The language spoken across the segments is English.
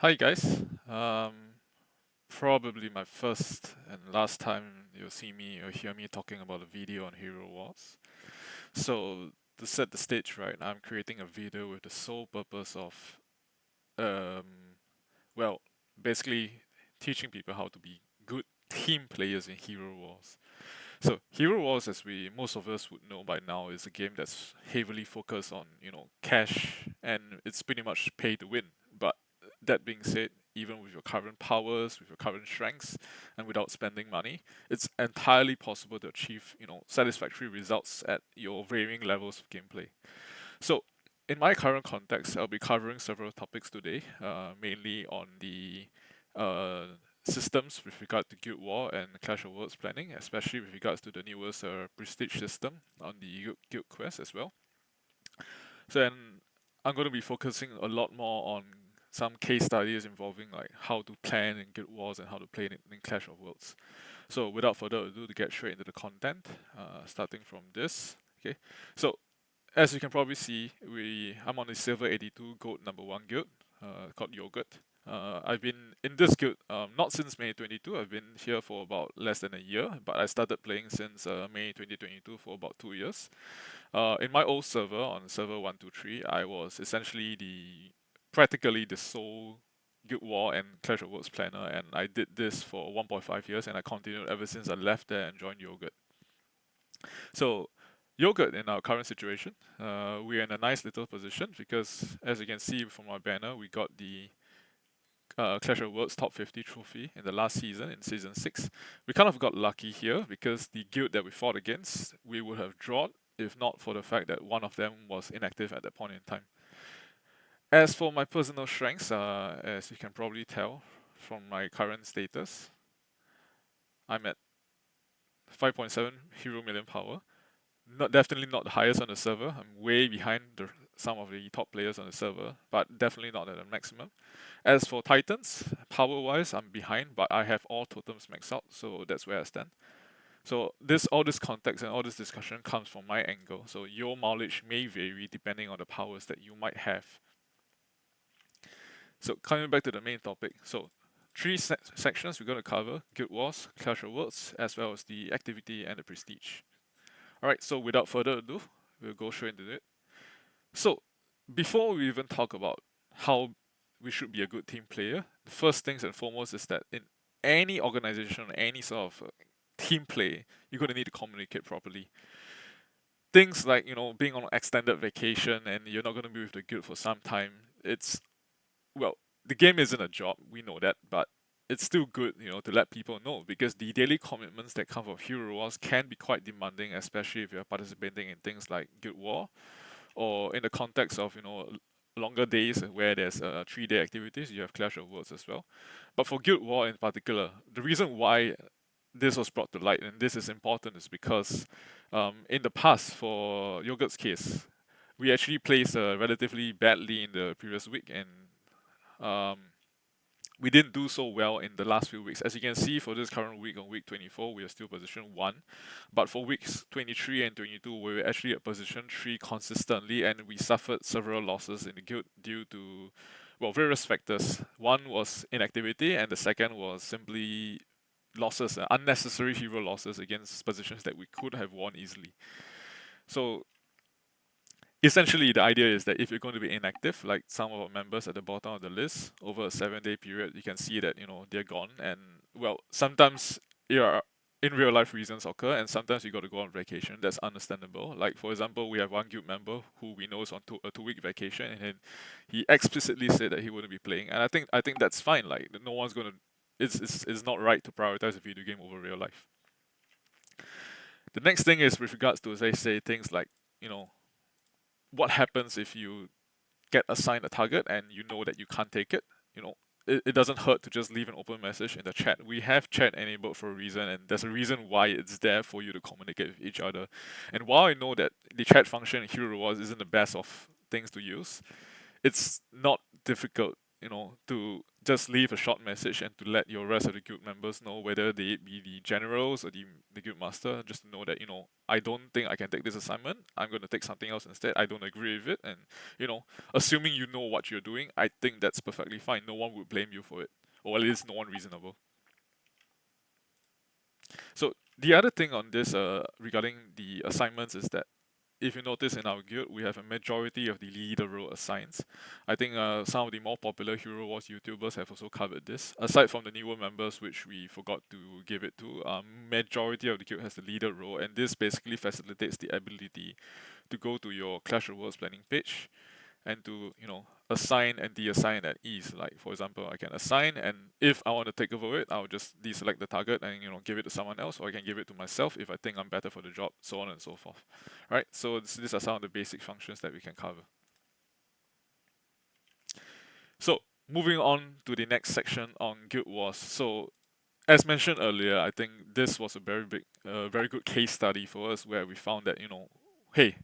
Hi guys. Probably my first and last time you'll see me or hear me talking about a video on Hero Wars. So to set the stage right, I'm creating a video with the sole purpose of, um, well, basically teaching people how to be good team players in Hero Wars. So Hero Wars, as we most of us would know by now, is a game that's heavily focused on cash, and it's pretty much pay to win. But that being said, even with your current powers, with your current strengths, and without spending money, it's entirely possible to achieve satisfactory results at your varying levels of gameplay. So in my current context, I'll be covering several topics today, mainly on the uh, systems with regard to Guild War and Clash of Worlds planning, especially with regards to the newest Prestige system on the Guild Quest as well. So then I'm going to be focusing a lot more on some case studies involving like how to plan in Guild Wars and how to play in Clash of Worlds. So without further ado, to get straight into the content, starting from this. Okay, so as you can probably see, I'm on the Silver 82 Gold number 1 guild, called Yogurt. I've been in this guild not since May 22. I've been here for about less than a year, but I started playing since May 2022 for about 2 years. In my old server, on server 123, I was essentially practically the sole Guild War and Clash of Worlds planner, and I did this for 1.5 years, and I continued ever since I left there and joined Yogurt. So Yogurt in our current situation, we're in a nice little position because, as you can see from our banner, we got the Clash of Worlds Top 50 trophy in the last season, in Season 6. We kind of got lucky here because the guild that we fought against, we would have drawn if not for the fact that one of them was inactive at that point in time. As for my personal strengths, as you can probably tell from my current status, I'm at 5.7 hero million power. Definitely not the highest on the server. I'm way behind some of the top players on the server, but definitely not at the maximum. As for Titans, power-wise, I'm behind, but I have all totems maxed out, so that's where I stand. So all this context and all this discussion comes from my angle. So your knowledge may vary depending on the powers that you might have. So coming back to the main topic, so three sections we're going to cover: Guild Wars, Clash of Worlds, as well as the activity and the prestige. Alright, so without further ado, we'll go straight into it. So, before we even talk about how we should be a good team player, the first things and foremost is that in any organization, any sort of team play, you're going to need to communicate properly. Things like, being on extended vacation and you're not going to be with the guild for some time, well, the game isn't a job, we know that, but it's still good, to let people know because the daily commitments that come from Hero Wars can be quite demanding, especially if you're participating in things like Guild War or in the context of longer days where there's 3-day activities. You have Clash of Worlds as well. But for Guild War in particular, the reason why this was brought to light and this is important is because in the past, for Yogurt's case, we actually placed relatively badly in the previous week, and um, we didn't do so well in the last few weeks. As you can see, for this current week, on week 24, we are still position 1. But for weeks 23 and 22, we were actually at position 3 consistently, and we suffered several losses in the guild due to, well, various factors. One was inactivity, and the second was simply losses, unnecessary hero losses against positions that we could have won easily. So essentially, the idea is that if you're going to be inactive, like some of our members at the bottom of the list, over a 7-day period, you can see that they're gone. And well, sometimes in real life reasons occur, and sometimes you got to go on vacation. That's understandable. Like for example, we have one guild member who we know is on a 2-week vacation, and he explicitly said that he wouldn't be playing. And I think that's fine. Like no one's gonna. It's not right to prioritize a video game over real life. The next thing is with regards to, as I say, things like what happens if you get assigned a target and you know that you can't take it. It doesn't hurt to just leave an open message in the chat. We have chat enabled for a reason, and there's a reason why it's there for you to communicate with each other. And while I know that the chat function in Hero Wars isn't the best of things to use, it's not difficult, to just leave a short message and to let your rest of the guild members know, whether they be the generals or the guild master, just to know that, I don't think I can take this assignment. I'm going to take something else instead. I don't agree with it. And, assuming you know what you're doing, I think that's perfectly fine. No one would blame you for it, or at least no one reasonable. So the other thing on this regarding the assignments is that if you notice in our guild, we have a majority of the leader role assigned. I think some of the more popular Hero Wars YouTubers have also covered this. Aside from the newer members, which we forgot to give it to, majority of the guild has the leader role, and this basically facilitates the ability to go to your Clash of Worlds planning page and to assign and deassign at ease. Like, for example, I can assign, and if I want to take over it, I'll just deselect the target and give it to someone else, or I can give it to myself if I think I'm better for the job, so on and so forth. Right? So these are some of the basic functions that we can cover. So moving on to the next section on Guild Wars. So as mentioned earlier, I think this was a very good case study for us, where we found that hey,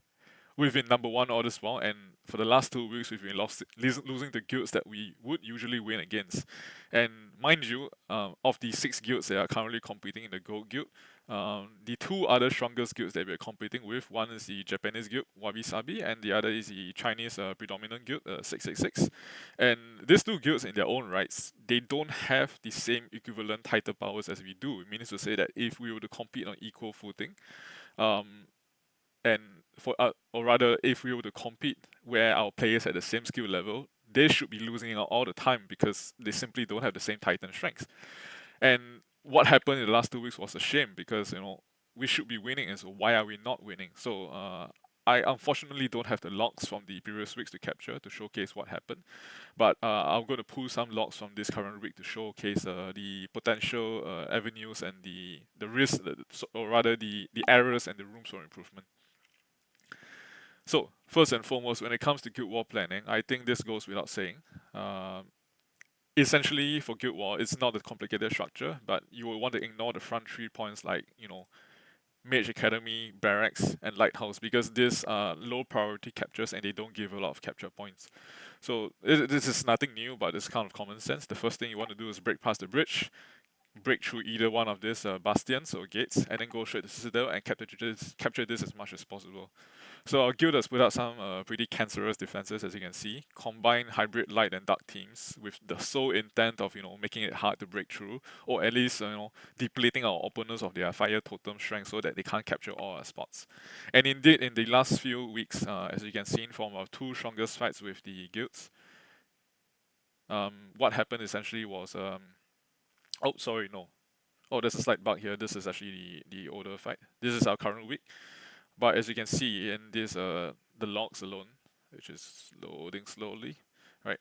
we've been number one all this while, and for the last 2 weeks, we've been losing the guilds that we would usually win against. And mind you, of the 6 guilds that are currently competing in the Gold Guild, the 2 other strongest guilds that we're competing with, one is the Japanese guild, Wabi Sabi, and the other is the Chinese predominant guild, 666. And these 2 guilds in their own rights, they don't have the same equivalent title powers as we do. It means to say that if we were to compete on equal footing, and or rather, if we were to compete where our players at the same skill level, they should be losing out all the time because they simply don't have the same Titan strength. And what happened in the last 2 weeks was a shame, because we should be winning, and so why are we not winning? So I unfortunately don't have the logs from the previous weeks to capture to showcase what happened, but I'm going to pull some logs from this current week to showcase the potential avenues and the risks, or rather the errors and the rooms for improvement. So first and foremost, when it comes to Guild War planning, I think this goes without saying. Essentially, for Guild War, it's not a complicated structure, but you will want to ignore the front 3 points like Mage Academy, Barracks, and Lighthouse, because these are low priority captures and they don't give a lot of capture points. So this is nothing new, but it's kind of common sense. The first thing you want to do is break past the bridge, break through either one of these bastions or gates, and then go straight to Citadel and capture this as much as possible. So our guild has put out some pretty cancerous defenses, as you can see. Combine hybrid light and dark teams with the sole intent of making it hard to break through, or at least depleting our opponents of their fire totem strength so that they can't capture all our spots. And indeed, in the last few weeks, as you can see from our 2 strongest fights with the guilds, what happened essentially was oh, sorry, no. Oh, there's a slight bug here. This is actually the older fight. This is our current week. But as you can see in this, the logs alone, which is loading slowly, right?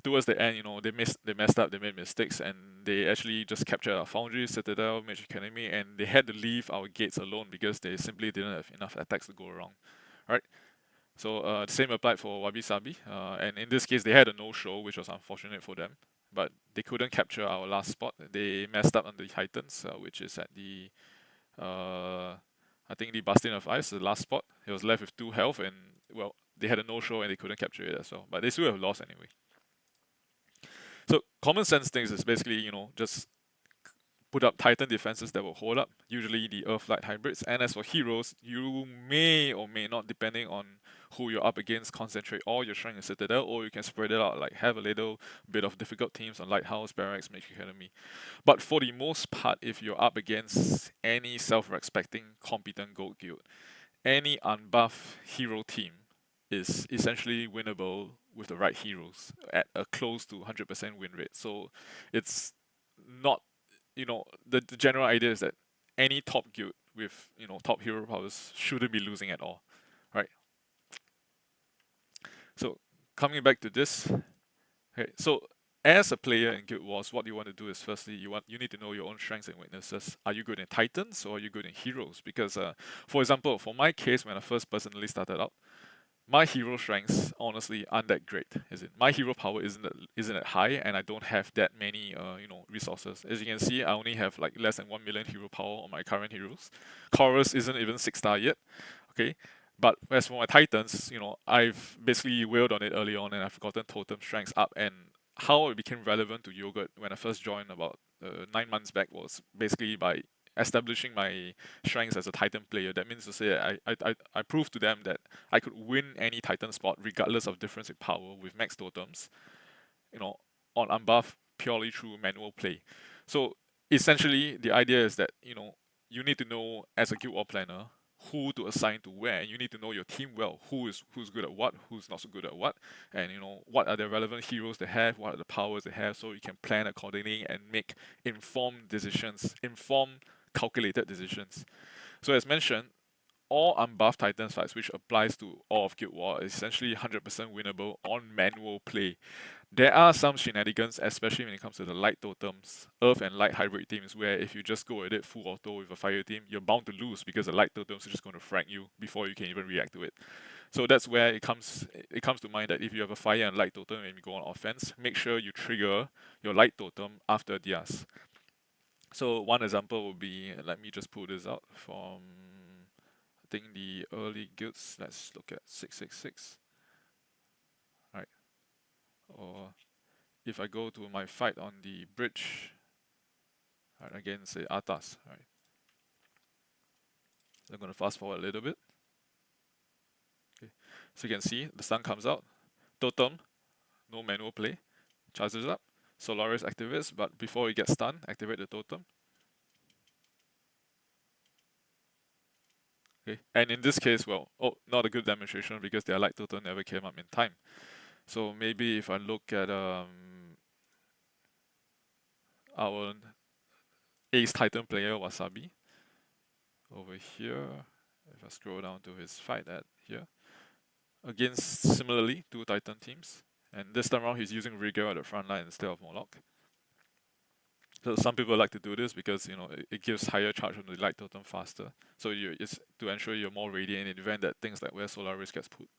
Towards the end, they messed up, they made mistakes, and they actually just captured our Foundry, Citadel, Mage Academy, and they had to leave our gates alone because they simply didn't have enough attacks to go around, right? So the same applied for Wabi Sabi, and in this case they had a no-show, which was unfortunate for them, but they couldn't capture our last spot. They messed up on the Titans, which is at the I think the Bastion of Ice, the last spot. He was left with 2 health, and well, they had a no-show and they couldn't capture it as well. But they still have lost anyway. So common sense things is basically, just put up Titan defenses that will hold up, usually the Earth-Light hybrids. And as for heroes, you may or may not, depending on who you're up against, concentrate all your strength in Citadel, or you can spread it out, like have a little bit of difficult teams on Lighthouse, Barracks, Mage Academy. But for the most part, if you're up against any self-respecting, competent Gold Guild, any unbuffed hero team is essentially winnable with the right heroes at a close to 100% win rate. So it's not, the general idea is that any top guild with top hero powers shouldn't be losing at all, right? So coming back to this, okay, so as a player in Guild Wars, what you want to do is firstly you need to know your own strengths and weaknesses. Are you good in Titans or are you good in heroes? Because for example, for my case, when I first personally started out, my hero strengths honestly aren't that great. Is it? My hero power isn't that high, and I don't have that many resources. As you can see, I only have like less than 1 million hero power on my current heroes. Chorus isn't even 6-star yet. Okay. But as for my Titans, I've basically wailed on it early on, and I've gotten totem strengths up, and how it became relevant to yogurt when I first joined about 9 months back was basically by establishing my strengths as a Titan player. That means to say I proved to them that I could win any Titan spot regardless of difference in power with max totems, you know, on unbuff purely through manual play. So essentially, the idea is that you need to know as a guild war planner who to assign to where, and you need to know your team well. Who's good at what, who's not so good at what, and what are the relevant heroes they have, what are the powers they have, so you can plan accordingly and make informed decisions, informed, calculated decisions. So as mentioned, all unbuffed Titans fights, which applies to all of Guild War, is essentially 100% winnable on manual play. There are some shenanigans, especially when it comes to the light totems, Earth and light hybrid teams, where if you just go at it full auto with a fire team, you're bound to lose because the light totems are just going to frag you before you can even react to it. So that's where it comes to mind that if you have a fire and light totem and you go on offense, make sure you trigger your light totem after theirs. So one example would be, let me just pull this out from, I think, the early guilds. Let's look at 666. Right. Or if I go to my fight on the bridge, right, again, say Atas, right. So I'm going to fast forward a little bit. Okay. So you can see the sun comes out, totem, no manual play, charges up, Solaris activates, but before he gets stunned, activate the totem. Okay. And in this case, well, not a good demonstration because their light totem never came up in time. So maybe if I look at our Ace Titan player Wasabi over here, if I scroll down to his fight at here, against similarly two Titan teams, and this time around he's using Rigor at the front line instead of Moloch. So some people like to do this because it gives higher charge on the light totem faster. So it's to ensure you're more ready in the event that things like where Solaris gets put.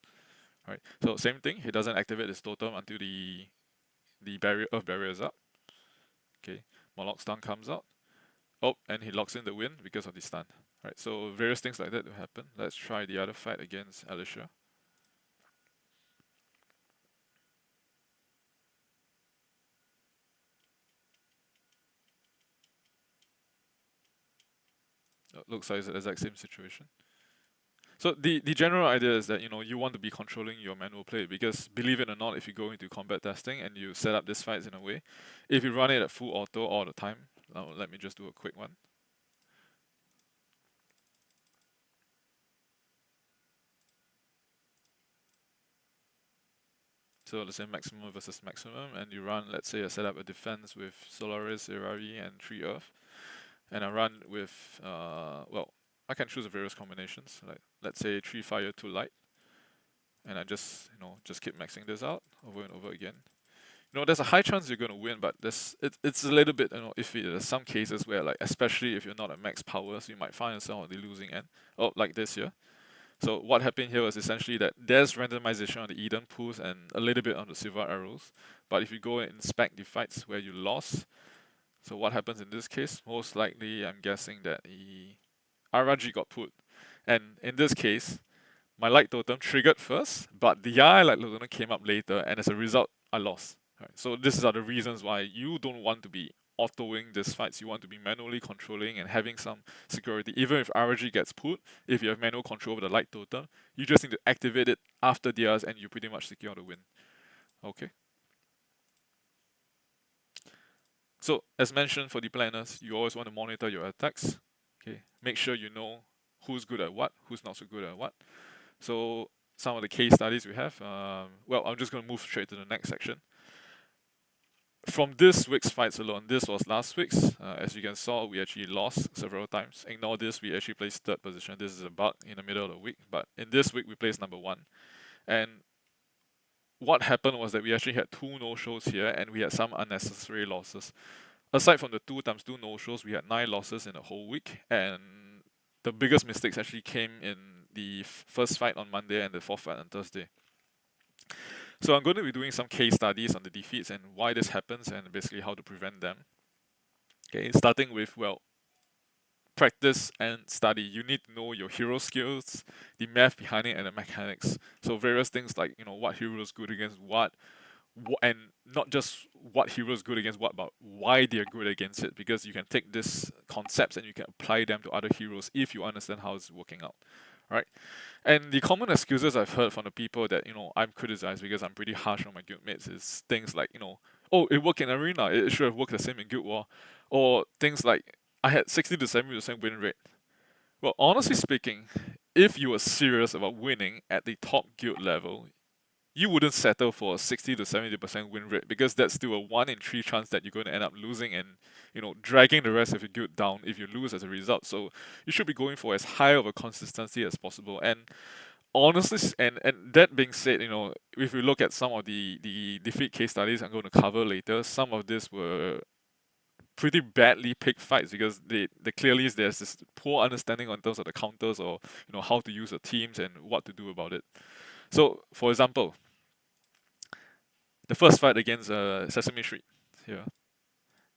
Right. So same thing, he doesn't activate his totem until the earth barrier is up. Okay. Moloch stun comes out. Oh, and he locks in the win because of the stun. Right. So various things like that will happen. Let's try the other fight against Alicia. Looks like it's the exact same situation. So the general idea is that you want to be controlling your manual play because believe it or not, if you go into combat testing and you set up these fights in a way, if you run it at full auto all the time, now let me just do a quick one. So let's say maximum versus maximum, and you run, let's say I set up a defense with Solaris, Irari, and 3 Earth, and I run with well, I can choose various combinations, like let's say 3 Fire, 2 Light, and I just keep maxing this out over and over again. There's a high chance you're going to win, but it's a little bit iffy. There's some cases where, like, especially if you're not at max powers, you might find yourself on the losing end. Oh, like this here. So what happened here was essentially that there's randomization on the Eden pools and a little bit on the silver arrows. But if you go and inspect the fights where you lost, so what happens in this case? Most likely, I'm guessing that the RRG got put. And in this case, my light totem triggered first, but the Yai light totem came up later, and as a result, I lost. Right. So these are the reasons why you don't want to be autoing these fights. You want to be manually controlling and having some security. Even if RG gets put, if you have manual control over the light totem, you just need to activate it after theirs and you pretty much secure the win. Okay. So as mentioned for the planners, you always want to monitor your attacks. Okay. Make sure you know who's good at what, who's not so good at what. So some of the case studies we have, well, I'm just going to move straight to the next section. From this week's fights alone, this was last week's. As you can saw, we actually lost several times. Ignore this, we actually placed third position. This is a bug in the middle of the week. But in this week, we placed number 1. And what happened was that we actually had 2 no-shows here, and we had some unnecessary losses. Aside from the 2 times 2 no-shows, we had 9 losses in a whole week. And the biggest mistakes actually came in the first fight on Monday and the 4th fight on Thursday. So I'm going to be doing some case studies on the defeats and why this happens and basically how to prevent them. Okay, starting with, well, practice and study. You need to know your hero skills, the math behind it, and the mechanics. So various things like, what hero is good against what and not just what heroes good against what, but why they're good against it. Because you can take these concepts and you can apply them to other heroes if you understand how it's working out, right? And the common excuses I've heard from the people that I'm criticized because I'm pretty harsh on my guildmates is things like oh, it worked in arena, it should have worked the same in guild war, or things like I had 60 to 70% win rate. Well, honestly speaking, if you were serious about winning at the top guild level, you wouldn't settle for a 60 to 70% win rate, because that's still a 1 in 3 chance that you're going to end up losing and dragging the rest of your guild down if you lose as a result. So you should be going for as high of a consistency as possible. And honestly, and that being said, if we look at some of the defeat case studies I'm going to cover later, some of this were pretty badly picked fights because they clearly there's this poor understanding in terms of the counters, or how to use the teams and what to do about it. So, for example, the first fight against Sesame Street here.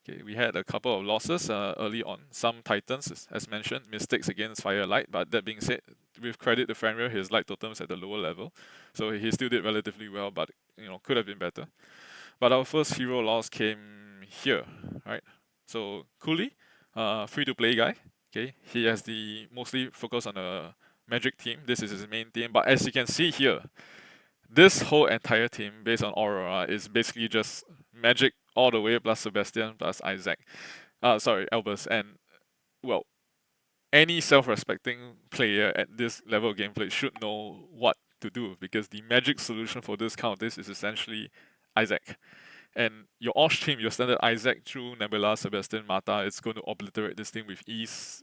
Okay, we had a couple of losses early on. Some Titans, as mentioned, mistakes against Firelight. But that being said, with credit to Foundry, his light totems at the lower level, so he still did relatively well. But could have been better. But our first hero loss came here, right? So Cooley, free-to-play guy. Okay, he has the mostly focus on a magic team. This is his main team. But as you can see here, this whole entire team based on Aurora is basically just magic all the way plus Sebastian plus Isaac. Sorry, Albus. And well, any self-respecting player at this level of gameplay should know what to do, because the magic solution for this kind of this is essentially Isaac. And your Osh team, your standard Isaac through Nebula, Sebastian, Mata, it's going to obliterate this thing with ease.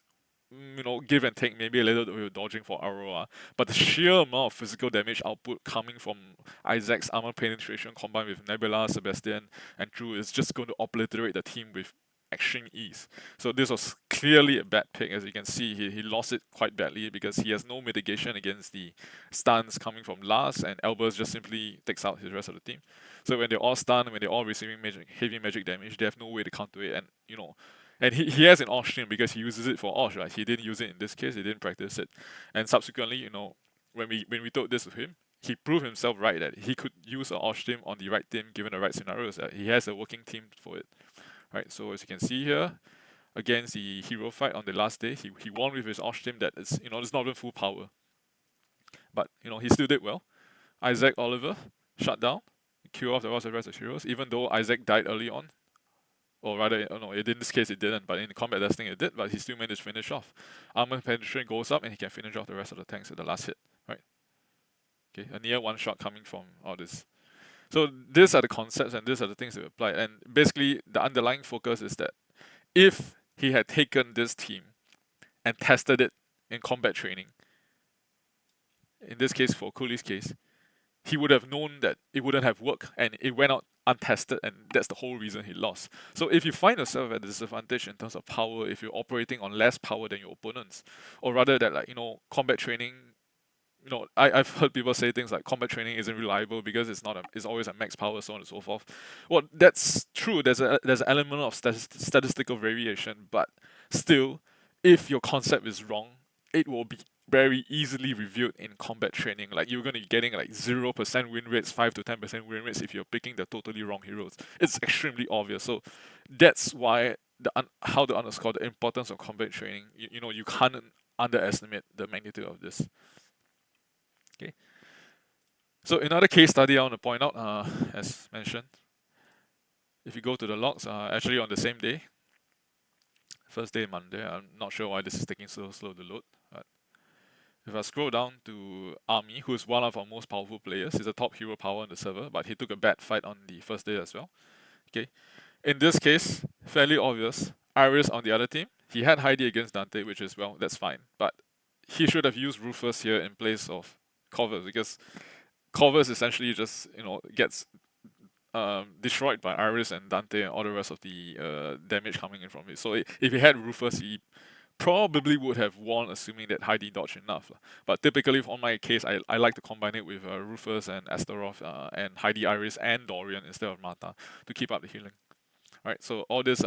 Give and take maybe a little bit of dodging for Aurora. But the sheer amount of physical damage output coming from Isaac's armor penetration combined with Nebula, Sebastian, and Drew is just going to obliterate the team with extreme ease. So this was clearly a bad pick. As you can see, he lost it quite badly because he has no mitigation against the stuns coming from Lars, and Albus just simply takes out his rest of the team. So when they're all stunned, when they're all receiving heavy magic damage, they have no way to counter it. And he has an Osh stream because he uses it for Osh, right? He didn't use it in this case, he didn't practice it. And subsequently, when we told this to him, he proved himself right that he could use an Osh stream on the right team given the right scenarios. That he has a working team for it. Right, so as you can see here, against the hero fight on the last day, he won with his Osh team that is, it's not even full power. But, he still did well. Isaac Oliver, shut down, kill off the rest of the heroes, even though Isaac died early on. Or rather, no, in this case it didn't, but in the combat testing it did, but he still managed to finish off. Armor penetration goes up and he can finish off the rest of the tanks at the last hit, right? Okay, a near one shot coming from all this. So these are the concepts and these are the things that we apply. And basically the underlying focus is that if he had taken this team and tested it in combat training, in this case for Cooley's case, he would have known that it wouldn't have worked and it went out untested, and that's the whole reason he lost. So if you find yourself at a disadvantage in terms of power, if you're operating on less power than your opponents, or rather that combat training, I've heard people say things like combat training isn't reliable because it's always at max power, so on and so forth. Well, that's true. There's an element of statistical variation, but still, if your concept is wrong, it will be very easily revealed in combat training. Like you're going to be getting like 0% win rates, 5 to 10% win rates if you're picking the totally wrong heroes. It's extremely obvious. So that's why how to underscore the importance of combat training. You can't underestimate the magnitude of this. Okay. So another case study I want to point out, as mentioned, if you go to the logs, actually on the same day, first day Monday, I'm not sure why this is taking so slow to load. But if I scroll down to Army, who is one of our most powerful players, he's a top hero power on the server, but he took a bad fight on the first day as well. Okay, in this case, fairly obvious. Iris on the other team, he had Heidi against Dante, which is, well, that's fine, but he should have used Rufus here in place of Corvus, because Corvus essentially just gets destroyed by Iris and Dante and all the rest of the damage coming in from it. So if he had Rufus, he probably would have won, assuming that Heidi dodged enough. But typically, on my case, I like to combine it with Rufus and Astaroth and Heidi, Iris, and Dorian instead of Mata to keep up the healing. Right. So all this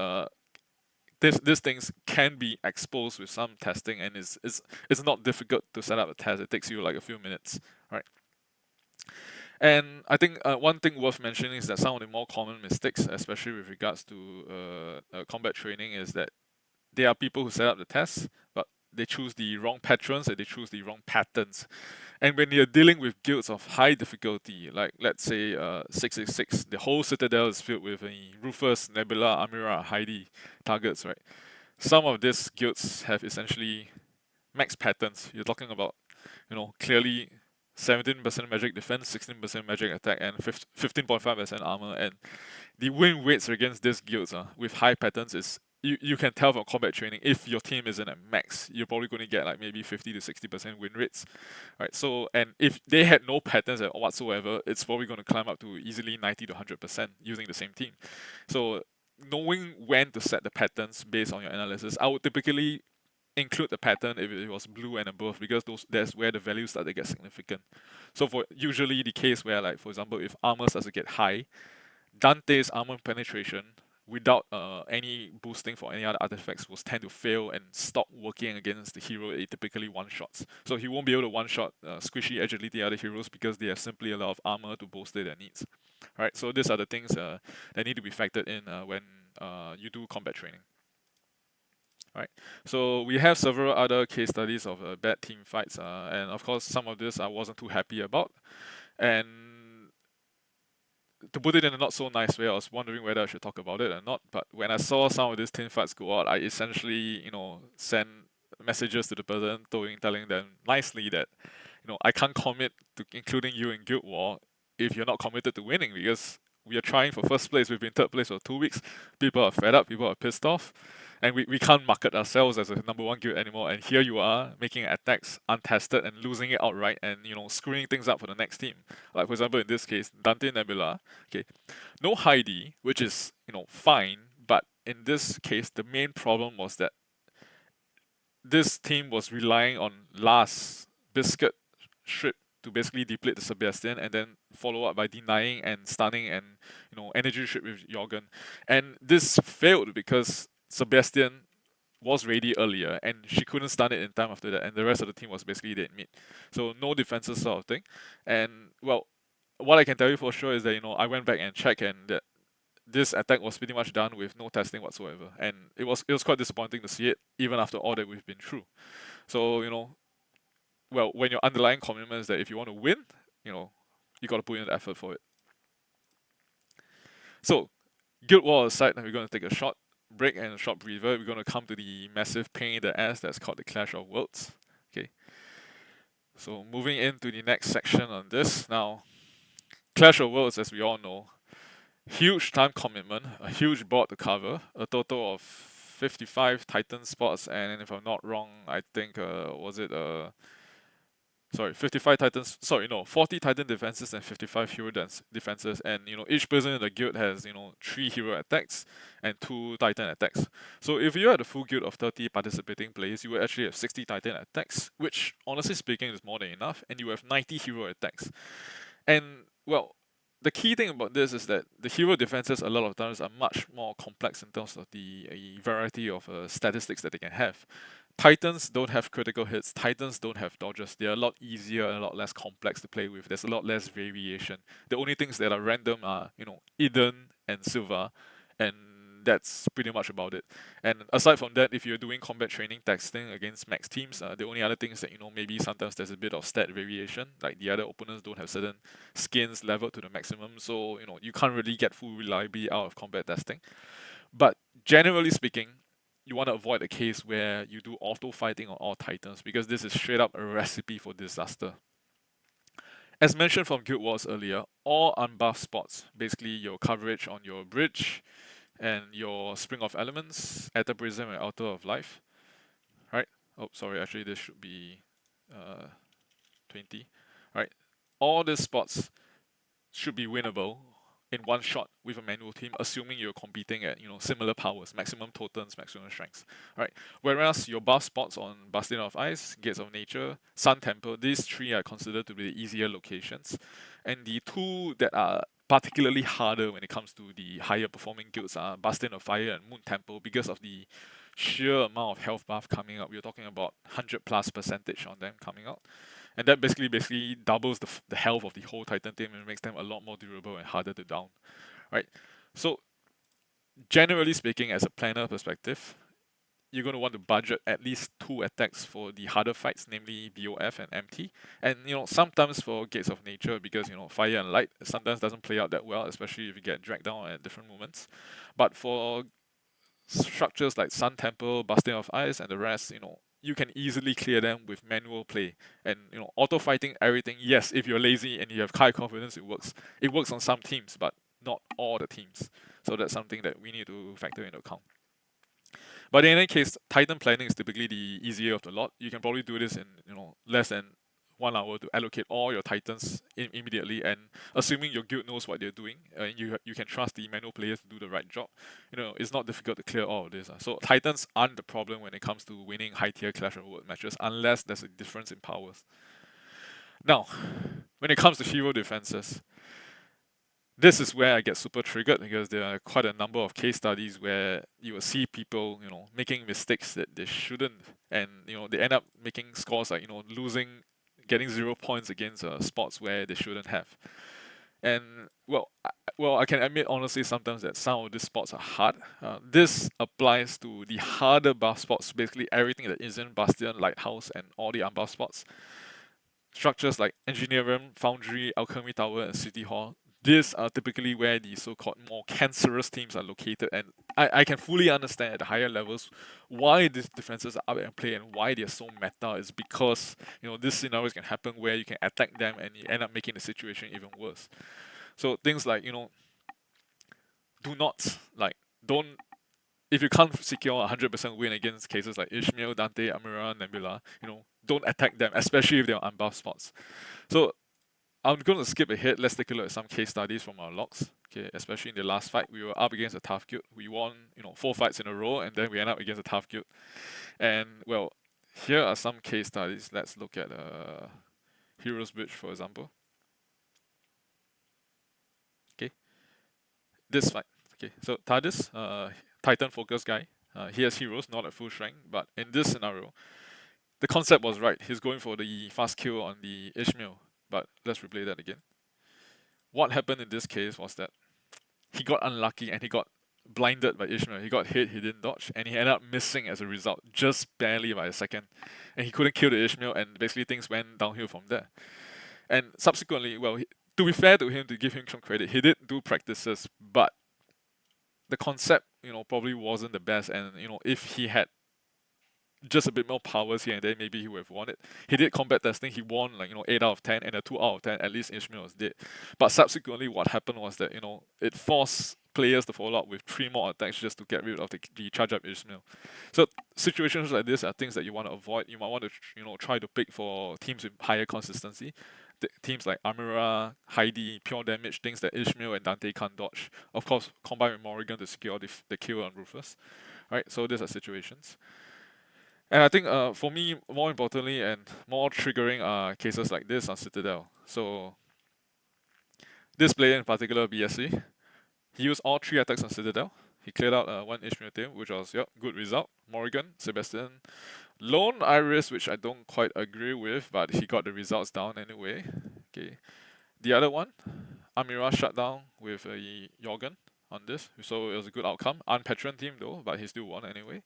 these things can be exposed with some testing, and it's not difficult to set up a test. It takes you like a few minutes, right? And I think one thing worth mentioning is that some of the more common mistakes, especially with regards to combat training, is that there are people who set up the tests, but they choose the wrong patrons and they choose the wrong patterns. And when you're dealing with guilds of high difficulty, like let's say 666, the whole citadel is filled with Rufus, Nebula, Amira, Heidi targets, right? Some of these guilds have essentially max patterns. You're talking about, clearly 17% magic defense, 16% magic attack, and 15.5% armor. And the win rates against these guilds with high patterns is you can tell from combat training if your team isn't at max, you're probably going to get like maybe 50 to 60% win rates, right? So, and if they had no patterns at whatsoever, it's probably going to climb up to easily 90 to 100% using the same team. So, knowing when to set the patterns based on your analysis, I would typically include the pattern if it was blue and above, because that's where the values start to get significant. So for usually the case where, like, for example, if armor starts to get high, Dante's armor penetration without any boosting for any other artifacts will tend to fail and stop working against the hero it typically one-shots. So he won't be able to one-shot squishy agility other heroes because they have simply a lot of armor to bolster their needs. Right, so these are the things that need to be factored in when you do combat training. Right, so we have several other case studies of bad team fights, and of course some of this I wasn't too happy about. And to put it in a not so nice way, I was wondering whether I should talk about it or not. But when I saw some of these team fights go out, I essentially, sent messages to the person, telling them nicely that, I can't commit to including you in Guild War if you're not committed to winning, because we are trying for first place. We've been third place for 2 weeks. People are fed up. People are pissed off. And we can't market ourselves as a number one guild anymore. And here you are making attacks untested and losing it outright, and screwing things up for the next team. Like for example, in this case, Dante Nebula. Okay, no Heidi, which is fine. But in this case, the main problem was that this team was relying on last biscuit strip to basically deplete the Sebastian, and then follow up by denying and stunning and energy strip with Jorgen. And this failed because Sebastian was ready earlier and she couldn't stun it in time after that, and the rest of the team was basically dead meat. So no defenses sort of thing. And well, what I can tell you for sure is that I went back and checked, and that this attack was pretty much done with no testing whatsoever. And it was quite disappointing to see it even after all that we've been through. So well, when your underlying commitment is that if you want to win, you got to put in the effort for it. So, Guild War aside, we're going to take a short break and a short breather. We're going to come to the massive pain in the ass that's called the Clash of Worlds. Okay. So, moving into the next section on this. Now, Clash of Worlds, as we all know, huge time commitment, a huge board to cover, a total of 55 Titan spots, and if I'm not wrong, I think, 55 Titans, 40 Titan defenses and 55 hero defenses, and each person in the guild has 3 hero attacks and 2 Titan attacks. So if you had a full guild of 30 participating players, you would actually have 60 Titan attacks, which honestly speaking is more than enough, and you have 90 hero attacks. And well, the key thing about this is that the hero defenses a lot of times are much more complex in terms of the variety of statistics that they can have. Titans don't have critical hits. Titans don't have dodges. They're a lot easier and a lot less complex to play with. There's a lot less variation. The only things that are random are, Eden and Silva, and that's pretty much about it. And aside from that, if you're doing combat training testing against max teams, the only other things that maybe sometimes there's a bit of stat variation, like the other opponents don't have certain skins leveled to the maximum, so you can't really get full reliability out of combat testing. But generally speaking, you want to avoid a case where you do auto fighting on all Titans, because this is straight up a recipe for disaster. As mentioned from Guild Wars earlier, all unbuffed spots, basically your coverage on your bridge and your Spring of Elements, Ether Prism and Altar of Life, right? Oh, sorry, actually this should be 20, right? All these spots should be winnable in one shot with a manual team, assuming you're competing at similar powers, maximum totals, maximum strengths, right? Whereas your buff spots on Bastion of Ice, Gates of Nature, Sun Temple, these 3 are considered to be the easier locations, and the 2 that are particularly harder when it comes to the higher performing guilds are Bastion of Fire and Moon Temple, because of the sheer amount of health buff coming out. We're talking about 100+ percentage on them coming out. And that basically doubles the health of the whole Titan team and makes them a lot more durable and harder to down, right? So generally speaking, as a planner perspective, you're going to want to budget at least 2 attacks for the harder fights, namely BOF and MT. And sometimes for Gates of Nature, because fire and light sometimes doesn't play out that well, especially if you get dragged down at different moments. But for structures like Sun Temple, Bastion of Ice, and the rest, you can easily clear them with manual play. And auto fighting everything. Yes, if you're lazy and you have high confidence, it works. It works on some teams, but not all the teams. So that's something that we need to factor into account. But in any case, Titan planning is typically the easier of the lot. You can probably do this in less than 1 hour to allocate all your Titans immediately, and assuming your guild knows what they're doing, and you can trust the manual players to do the right job. It's not difficult to clear all of this. So Titans aren't the problem when it comes to winning high tier Clash of Worlds matches, unless there's a difference in powers. Now, when it comes to hero defenses, this is where I get super triggered because there are quite a number of case studies where you will see people, making mistakes that they shouldn't, and they end up making scores like getting 0 points against spots where they shouldn't have. And I can admit honestly sometimes that some of these spots are hard. This applies to the harder buff spots, basically everything that isn't Bastion, Lighthouse, and all the unbuff spots. Structures like Engineerium, Foundry, Alchemy Tower, and City Hall. These are typically where the so-called more cancerous teams are located, and I can fully understand at the higher levels why these defenses are up and play and why they're so meta. Is because these scenarios can happen where you can attack them and you end up making the situation even worse. So things like do not don't, if you can't secure 100% win against cases like Ishmael, Dante, Amira, Nebula, don't attack them, especially if they're on unbuffed spots. So I'm going to skip ahead. Let's take a look at some case studies from our logs. Okay, especially in the last fight, we were up against a tough guild. We won, 4 fights in a row, and then we end up against a tough guild. And here are some case studies. Let's look at Heroes Bridge, for example. Okay, this fight. Okay, so Tardis, Titan focus guy. He has heroes, not at full strength, but in this scenario, the concept was right. He's going for the fast kill on the Ishmael. But let's replay that again. What happened in this case was that he got unlucky and he got blinded by Ishmael. He got hit, he didn't dodge, and he ended up missing as a result, just barely by a second. And he couldn't kill the Ishmael, and basically things went downhill from there. And subsequently, to be fair to him, to give him some credit, he did do practices, but the concept, probably wasn't the best. And if he had just a bit more powers here and there, maybe he would have won it. He did combat testing, he won 8 out of 10, and a 2 out of 10, at least Ishmael was dead. But subsequently what happened was that, it forced players to follow up with 3 more attacks just to get rid of the charge up Ishmael. So situations like this are things that you want to avoid. You might want to try to pick for teams with higher consistency. Teams like Amira, Heidi, pure damage, things that Ishmael and Dante can't dodge. Of course, combined with Morrigan to secure the kill on Rufus. Right, so these are situations. And I think for me, more importantly and more triggering are cases like this on Citadel. So this player in particular, BSC, he used all 3 attacks on Citadel. He cleared out 1 Ishmael team, which was, good result. Morrigan, Sebastian, Lone Iris, which I don't quite agree with, but he got the results down anyway. Okay. The other one, Amira shut down with a Jorgen on this, so it was a good outcome. Unpatron team though, but he still won anyway.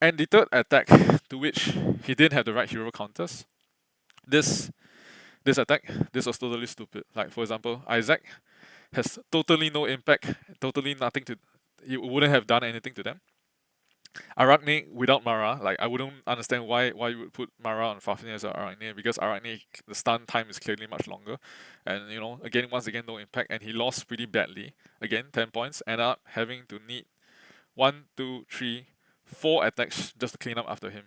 And the third attack, to which he didn't have the right hero counters, this attack, this was totally stupid. Like for example, Isaac has totally no impact, totally nothing to, he wouldn't have done anything to them. Arachne without Mara, I wouldn't understand why you would put Mara on Fafnir as Arachne, because Arachne, the stun time is clearly much longer. And once again no impact, and he lost pretty badly. Again, 10 points, ended up having to need 1, 2, 3, 4 attacks just to clean up after him.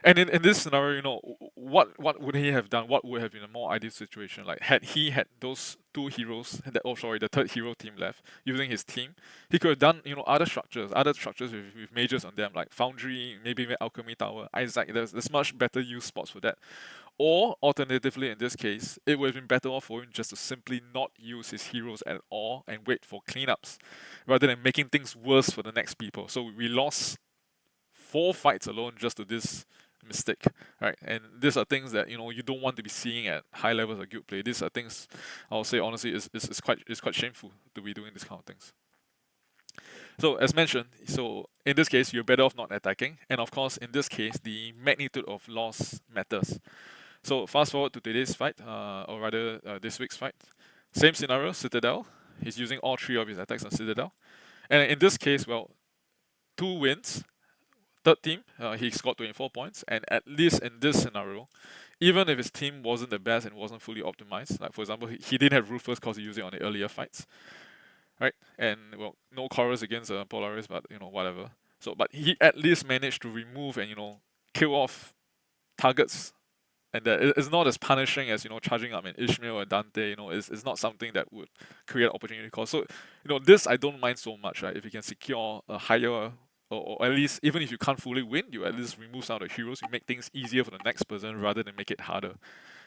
And in this scenario, what would he have done? What would have been a more ideal situation? Had he had those 2 heroes, the third hero team left, using his team, he could have done, other structures with mages on them, like Foundry, maybe Alchemy Tower, Isaac. There's much better use spots for that. Or alternatively, in this case, it would have been better off for him just to simply not use his heroes at all and wait for cleanups, rather than making things worse for the next people. So we lost 4 fights alone just to this Mystic, right? And these are things that you don't want to be seeing at high levels of guild play. These are things I'll say honestly is quite shameful to be doing these kind of things. So as mentioned, so in this case you're better off not attacking, and of course in this case the magnitude of loss matters. So fast forward to today's fight, or rather this week's fight. Same scenario, Citadel. He's using all three of his attacks on Citadel, and in this case, well, 2 wins. Third team, he scored 24 points, and at least in this scenario, even if his team wasn't the best and wasn't fully optimized, like for example, he didn't have Rufus because he used it on the earlier fights, right? And well, no chorus against Polaris, but whatever. So, but he at least managed to remove and kill off targets, and that it's not as punishing as charging up an Ishmael or Dante. It's not something that would create opportunity cost. So this I don't mind so much, right? If you can secure a higher, or at least even if you can't fully win, you at least remove some of the heroes. You make things easier for the next person rather than make it harder.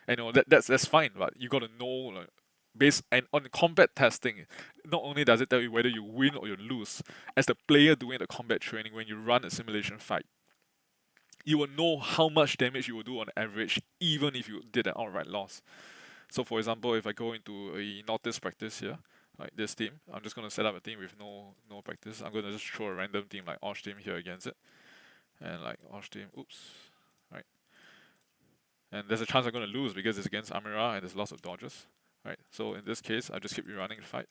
And that's fine, but you got to know, like, based and on combat testing, not only does it tell you whether you win or you lose, as the player doing the combat training, when you run a simulation fight, you will know how much damage you will do on average, even if you did an outright loss. So for example, if I go into a notice practice here, like this team, I'm just going to set up a team with no practice. I'm going to just throw a random team like Osh team here against it. And like Osh team, oops, right? And there's a chance I'm going to lose because it's against Amira and there's lots of dodges, right? So in this case, I just keep rerunning the fight.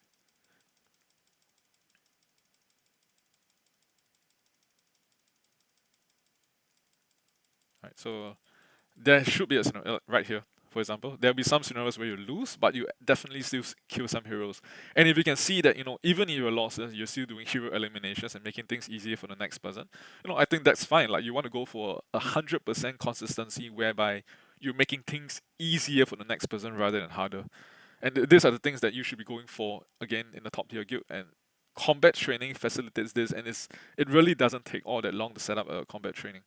Right, so there should be a scenario right here. For example, there'll be some scenarios where you lose, but you definitely still kill some heroes. And if you can see that, even if you're losses, you're still doing hero eliminations and making things easier for the next person, I think that's fine. Like, you want to go for 100% consistency whereby you're making things easier for the next person rather than harder. And these are the things that you should be going for, again, in the top tier guild. And combat training facilitates this, and it really doesn't take all that long to set up a combat training.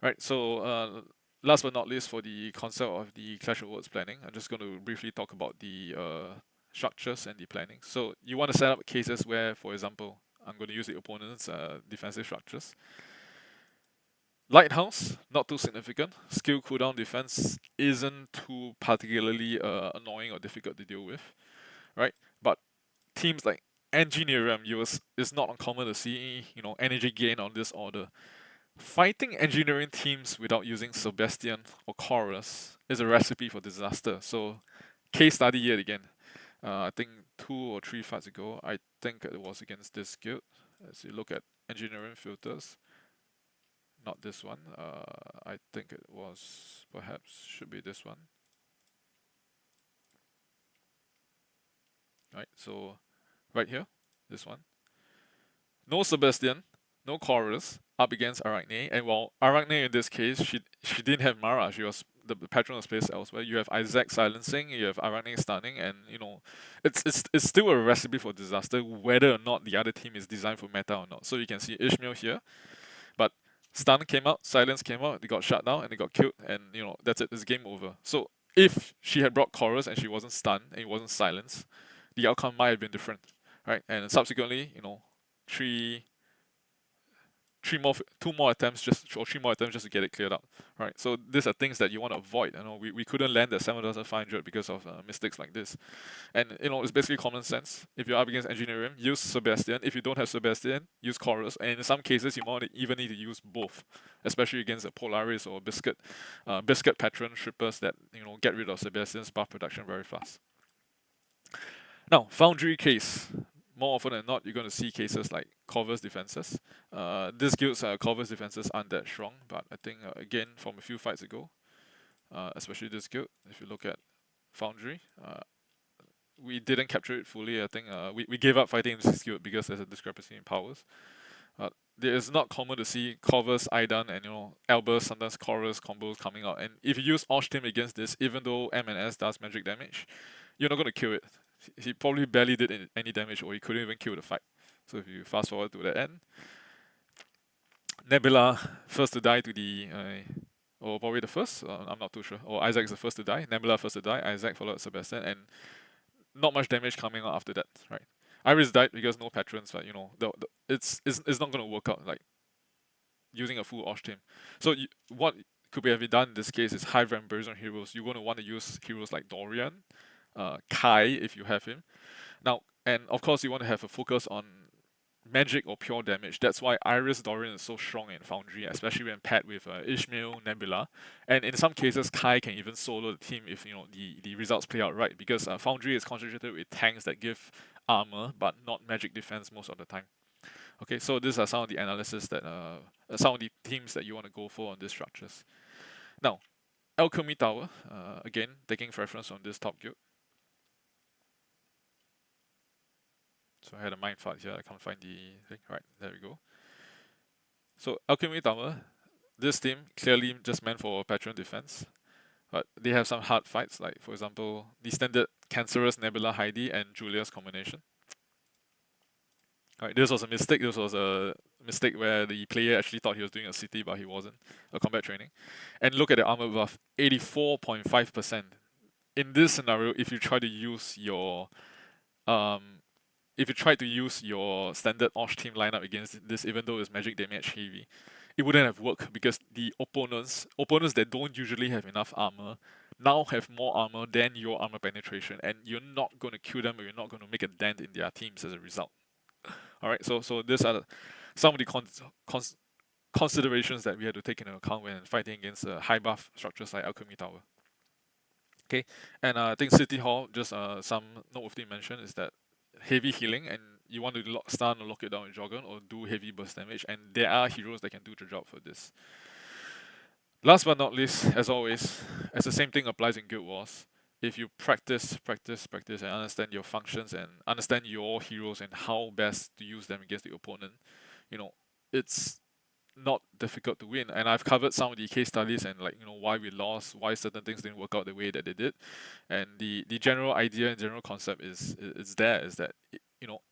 Right, so last but not least, for the concept of the Clash of Worlds planning, I'm just going to briefly talk about the structures and the planning. So you want to set up cases where, for example, I'm going to use the opponent's defensive structures. Lighthouse, not too significant. Skill cooldown defense isn't too particularly annoying or difficult to deal with, right? But teams like Engineerium, it's not uncommon to see energy gain on this order. Fighting engineering teams without using Sebastian or Chorus is a recipe for disaster. So, case study yet again. I think 2 or 3 fights ago, I think it was against this guild. As you look at engineering filters, not this one. I think it was perhaps should be this one. Right. So, right here, this one. No Sebastian, no Chorus, up against Arachne, and while Arachne in this case, she didn't have Mara, she was the patron was placed elsewhere. You have Isaac silencing, you have Arachne stunning, and it's still a recipe for disaster whether or not the other team is designed for meta or not. So you can see Ishmael here, but stun came out, silence came out, they got shut down and they got killed, and that's it, it's game over. So if she had brought Chorus and she wasn't stunned and it wasn't silenced, the outcome might have been different, right? And subsequently, three three more, 2 more attempts, just or 3 more attempts just to get it cleared out. Right. So these are things that you want to avoid. We couldn't land at 7,500 because of mistakes like this. And it's basically common sense. If you're up against Engineering, use Sebastian. If you don't have Sebastian, use Chorus. And in some cases, you might even need to use both, especially against a Polaris or Biscuit patron strippers that get rid of Sebastian's buff production very fast. Now, Foundry case. More often than not, you're going to see cases like Corvus defenses. This guild's Corvus defenses aren't that strong, but I think, again, from a few fights ago, especially this guild, if you look at Foundry, we didn't capture it fully. I think we gave up fighting this guild because there's a discrepancy in powers. It is not common to see Corvus, Aidan, and Albus, sometimes Chorus combos coming out. And if you use Osh team against this, even though M&S does magic damage, you're not going to kill it. He probably barely did any damage, or he couldn't even kill the fight. So if you fast forward to the end, Nebula first to die to the, or probably the first, I'm not too sure. Or Isaac is the first to die, Nebula first to die, Isaac followed Sebastian, and not much damage coming out after that, right? Iris died because no patrons, but it's not gonna work out. Like, using a full Osh team. So what could be done in this case is high rank version heroes. You're going to want to use heroes like Dorian, Kai if you have him. Now, and of course, you want to have a focus on magic or pure damage. That's why Iris Dorian is so strong in Foundry, especially when paired with Ishmael, Nebula, and in some cases, Kai can even solo the team if the results play out right. Because Foundry is concentrated with tanks that give armor but not magic defense most of the time. Okay, so these are some of the analysis that some of the themes that you want to go for on these structures. Now, Alchemy Tower, again taking reference from this top guild. So I had a mind fart here, I can't find the thing. Right, there we go. So Alchemy Tower, this team clearly just meant for patron defense, but they have some hard fights, like for example, the standard Cancerous Nebula Heidi and Julia's combination. Right, this was a mistake. This was a mistake where the player actually thought he was doing a city, but he wasn't. A combat training. And look at the armor buff, 84.5%. In this scenario, if you try to use your standard Osh team lineup against this, even though it's magic damage heavy, it wouldn't have worked because the opponents that don't usually have enough armor now have more armor than your armor penetration, and you're not going to kill them, or you're not going to make a dent in their teams as a result. Alright, so these are some of the considerations that we have to take into account when fighting against high buff structures like Alchemy Tower. Okay, and I think City Hall, just some noteworthy mention is that heavy healing, and you want to stun or lock it down with Jogger or do heavy burst damage, and there are heroes that can do the job for this. Last but not least, as always, as the same thing applies in Guild Wars, if you practice, and understand your functions and understand your heroes and how best to use them against the opponent, it's not difficult to win. And I've covered some of the case studies and why we lost, why certain things didn't work out the way that they did. And the general idea and general concept is that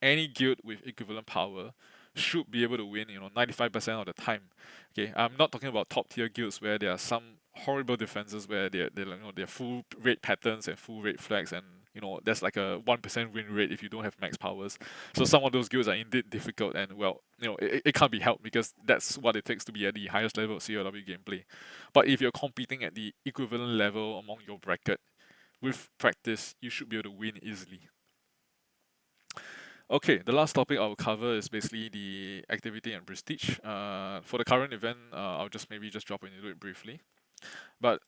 any guild with equivalent power should be able to win 95% of the time. Okay, I'm not talking about top tier guilds where there are some horrible defenses where they're full raid patterns and full raid flags, and there's like a 1% win rate if you don't have max powers. So some of those guilds are indeed difficult, and it can't be helped because that's what it takes to be at the highest level of CLW gameplay. But if you're competing at the equivalent level among your bracket, with practice, you should be able to win easily. Okay, the last topic I'll cover is basically the activity and prestige. For the current event, I'll just drop into it briefly. But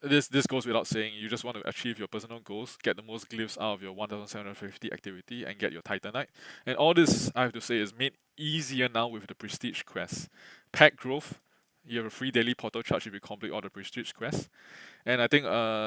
this goes without saying, you just want to achieve your personal goals, get the most glyphs out of your 1750 activity, and get your Titanite. And all this, I have to say, is made easier now with the prestige quest. Pack growth, you have a free daily portal charge if you complete all the prestige quests. And I think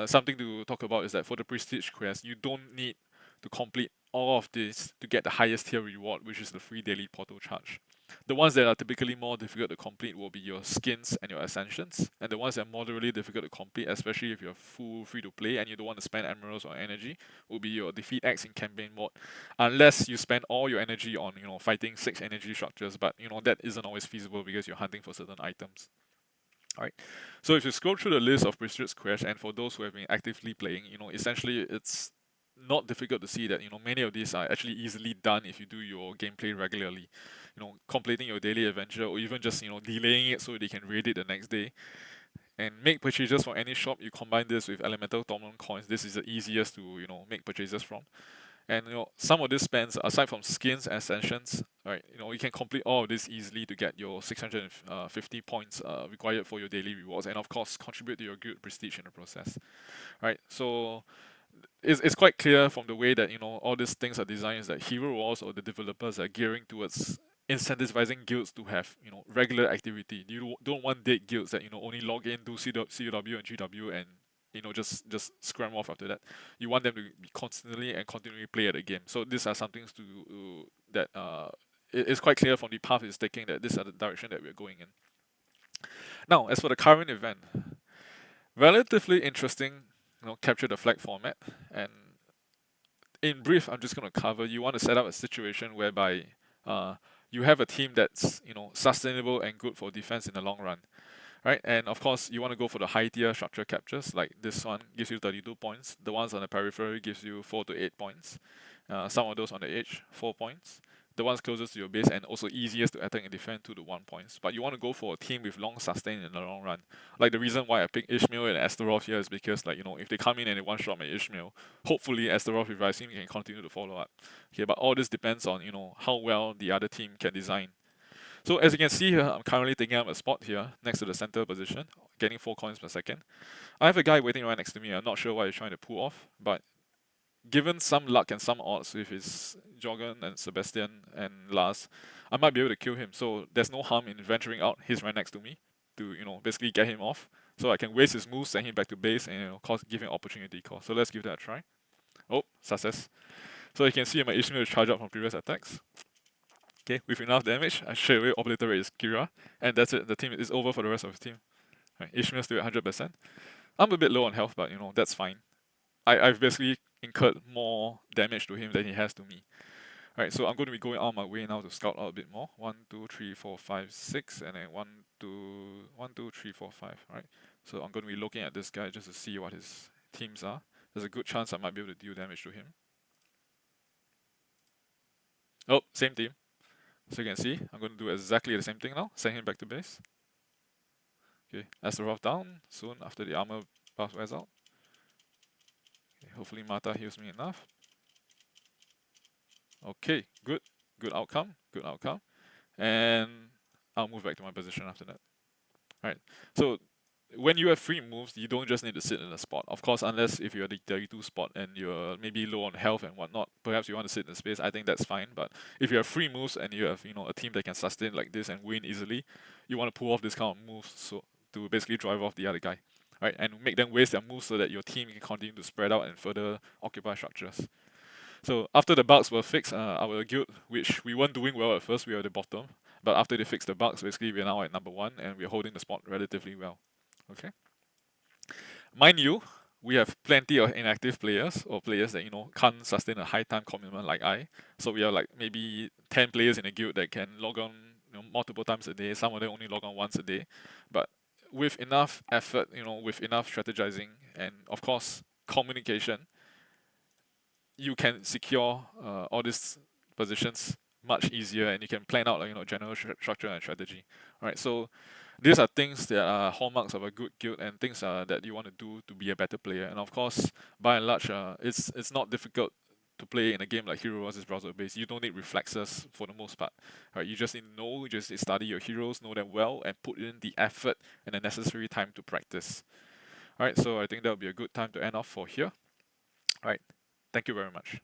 something to talk about is that for the prestige quest, you don't need to complete all of this to get the highest tier reward, which is the free daily portal charge. The ones that are typically more difficult to complete will be your skins and your ascensions, and the ones that are moderately difficult to complete, especially if you're full free to play and you don't want to spend emeralds or energy, will be your defeat X in campaign mode, unless you spend all your energy on fighting 6 energy structures, but that isn't always feasible because you're hunting for certain items. Alright, so if you scroll through the list of prestige quests, and for those who have been actively playing, essentially it's not difficult to see that many of these are actually easily done if you do your gameplay regularly. Completing your daily adventure, or even just delaying it so they can raid it the next day. And make purchases from any shop. You combine this with elemental tournament coins. This is the easiest to make purchases from. And some of these spends, aside from skins and ascensions, right, you can complete all of this easily to get your 650 points required for your daily rewards, and of course contribute to your guild prestige in the process. Right, so it's quite clear from the way that all these things are designed is that Hero Wars, or the developers, are gearing towards incentivizing guilds to have regular activity. You don't want dead guilds that only log in, do CW and GW, and just scram off after that. You want them to be constantly and continually play at the game. So these are some things that it's quite clear from the path it's taking that this is the direction that we're going in. Now, as for the current event, relatively interesting, capture the flag format. And in brief, I'm just going to cover, you want to set up a situation whereby you have a team that's sustainable and good for defense in the long run. Right, and of course you want to go for the high tier structure captures, like this one gives you 32 points. The ones on the periphery gives you 4 to 8 points. Some of those on the edge, 4 points. the ones closest to your base and also easiest to attack and defend 2 to 1 points. But you want to go for a team with long sustain in the long run. Like the reason why I picked Ishmael and Astaroth here is because, like, if they come in and they one shot my Ishmael, hopefully Astaroth with Rising can continue to follow up. Okay, but all this depends on, how well the other team can design. So as you can see here, I'm currently taking up a spot here next to the center position, getting 4 coins per second. I have a guy waiting right next to me. I'm not sure what he's trying to pull off, but given some luck and some odds with his Jorgen and Sebastian and Lars, I might be able to kill him. So there's no harm in venturing out. He's right next to me to, basically get him off. So I can waste his moves, send him back to base, and give him opportunity call. So let's give that a try. Oh, success. So you can see my Ishmael is charged up from previous attacks. Okay, with enough damage, I straight away obliterate his Kira, and that's it. The team is over for the rest of the team. Right, Ishmael's still at 100%. I'm a bit low on health, but that's fine. I've basically incurred more damage to him than he has to me. Alright, so I'm going to be going on my way now to scout out a bit more. 1, 2, 3, 4, 5, 6, and then 1, 2, 3, 4, 5. Right. So I'm going to be looking at this guy just to see what his teams are. There's a good chance I might be able to deal damage to him. Oh, same team. So you can see, I'm going to do exactly the same thing now. Send him back to base. Okay, Astaroth down soon after the armor buff wears out. Okay, hopefully Mata heals me enough. Okay, good outcome, and I'll move back to my position after that. Alright, so when you have free moves, you don't just need to sit in a spot. Of course, unless if you're at the 32 spot and you're maybe low on health and whatnot, perhaps you want to sit in space, I think that's fine. But if you have free moves and you have a team that can sustain like this and win easily, you want to pull off this kind of moves so to basically drive off the other guy. Right, and make them waste their moves so that your team can continue to spread out and further occupy structures. So after the bugs were fixed, our guild, which we weren't doing well at first, we were at the bottom. But after they fixed the bugs, basically we're now at number 1 and we're holding the spot relatively well. Okay. Mind you, we have plenty of inactive players or players that can't sustain a high time commitment like I. So we have like maybe 10 players in a guild that can log on multiple times a day. Some of them only log on once a day. But with enough effort, with enough strategizing and of course communication, you can secure all these positions much easier, and you can plan out general structure and strategy. Alright, so these are things that are hallmarks of a good guild and things that you want to do to be a better player. And of course, by and large, it's not difficult to play in a game like Hero versus Browser based. You don't need reflexes for the most part. Right, you just need to know, you just need to study your heroes, know them well, and put in the effort and the necessary time to practice. Alright, so I think that would be a good time to end off for here. Alright, thank you very much.